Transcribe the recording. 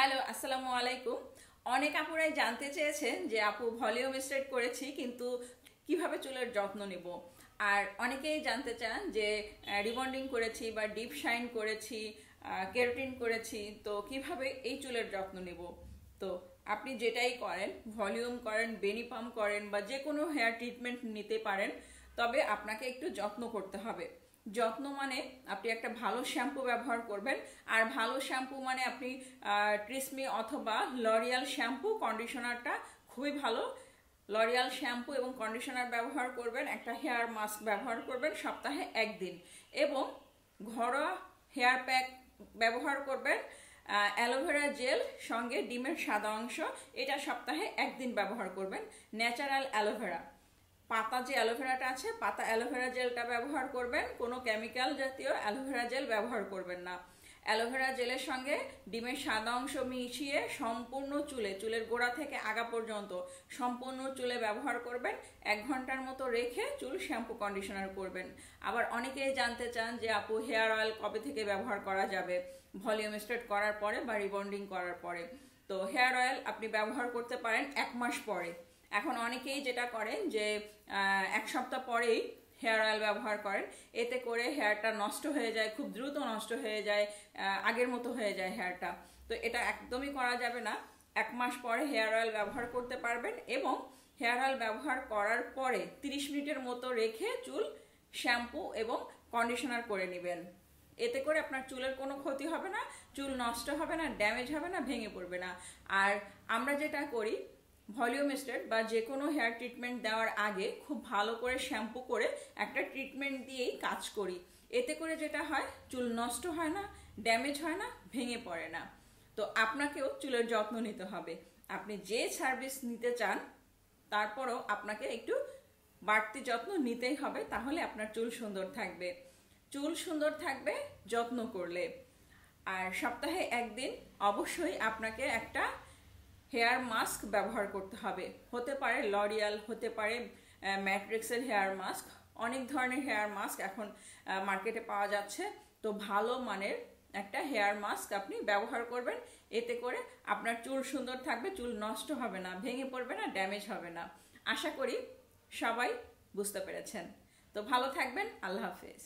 Hello, আসসালামু আলাইকুম। অনেক আপুরাই জানতে চেয়েছেন যে আপু ভলিউম স্ট্রেট করেছি কিন্তু কিভাবে চুলের যত্ন নেব। আর অনেকেই জানতে চান যে রিবন্ডিং করেছি বা ডিপ শাইন করেছি, কেরাটিন করেছি, তো কিভাবে এই চুলের যত্ন নেব। তো আপনি যেটাই করেন, ভলিউম করেন, বেনি পাম্প করেন বা যে কোনো হেয়ার ট্রিটমেন্ট নিতে পারেন, তবে আপনাকে একটু যত্ন করতে হবে। যত্ন মানে আপনি একটা ভালো শ্যাম্পু ব্যবহার করবেন। আর ভালো শ্যাম্পু মানে আপনি ট্রিসমি অথবা লরিয়াল শ্যাম্পু কন্ডিশনারটা খুবই ভালো। লরিয়াল শ্যাম্পু এবং কন্ডিশনার ব্যবহার করবেন, একটা হেয়ার মাস্ক ব্যবহার করবেন সপ্তাহে একদিন, এবং ঘরোয়া হেয়ার প্যাক ব্যবহার করবেন। অ্যালোভেরা জেল সঙ্গে ডিমের সাদা অংশ, এটা সপ্তাহে একদিন ব্যবহার করবেন। ন্যাচারাল অ্যালোভেরা পাতা, যে অ্যালোভেরাটা আছে, পাতা অ্যালোভেরা জেলটা ব্যবহার করবেন। কোনো কেমিক্যাল জাতীয় অ্যালোভেরা জেল ব্যবহার করবেন না। অ্যালোভেরা জেলের সঙ্গে ডিমের সাদা অংশ মিশিয়ে সম্পূর্ণ চুলের গোড়া থেকে আগা পর্যন্ত সম্পূর্ণ চুলে ব্যবহার করবেন। 1 ঘন্টার মতো রেখে চুল শ্যাম্পু কন্ডিশনার করবেন। আবার অনেকেই জানতে চান যে আপু হেয়ার অয়েল কবে থেকে ব্যবহার করা যাবে, ভলিউম স্ট্রেট করার পরে বা রিবন্ডিং করার পরে। তো হেয়ার অয়েল আপনি ব্যবহার করতে পারেন 1 মাস পরে। এখন অনেকেই যেটা করেন যে 1 সপ্তাহ পরেই হেয়ার অয়েল ব্যবহার করেন, এতে করে হেয়ারটা নষ্ট হয়ে যায়, খুব দ্রুত নষ্ট হয়ে যায়, আগের মতো হয়ে যায় হেয়ারটা। তো এটা একদমই করা যাবে না। 1 মাস পরে হেয়ার অয়েল ব্যবহার করতে পারবেন, এবং হেয়ার অয়েল ব্যবহার করার পরে 30 মিনিটের মতো রেখে চুল শ্যাম্পু এবং কন্ডিশনার করে নেবেন। এতে করে আপনার চুলের কোনো ক্ষতি হবে না, চুল নষ্ট হবে না, ড্যামেজ হবে না, ভেঙে পড়বে না। আর আমরা যেটা করি, ভলিউম স্ট্রেট বা যে কোনো হেয়ার ট্রিটমেন্ট দেওয়ার আগে খুব ভালো করে শ্যাম্পু করে একটা ট্রিটমেন্ট দিয়েই কাজ করি। এতে করে যেটা হয়, চুল নষ্ট হয় না, ড্যামেজ হয় না, ভেঙে পড়ে না। তো আপনাকেও চুলের যত্ন নিতে হবে। আপনি যে সার্ভিস নিতে চান, তারপরও আপনাকে একটু বাড়তি যত্ন নিতেই হবে, তাহলে আপনার চুল সুন্দর থাকবে। চুল সুন্দর থাকবে যত্ন করলে। আর সপ্তাহে একদিন অবশ্যই আপনাকে একটা হেয়ার মাস্ক ব্যবহার করতে হবে। হতে পারে লরিয়াল, হতে পারে ম্যাট্রিক্সের হেয়ার মাস্ক। অনেক ধরনের হেয়ার মাস্ক এখন মার্কেটে পাওয়া যাচ্ছে। তো ভালো মানের একটা হেয়ার মাস্ক আপনি ব্যবহার করবেন। এতে করে আপনার চুল সুন্দর থাকবে, চুল নষ্ট হবে না, ভেঙে পড়বে না, ড্যামেজ হবে না। আশা করি সবাই বুঝতে পেরেছেন। তো ভালো থাকবেন। আল্লাহ হাফেজ।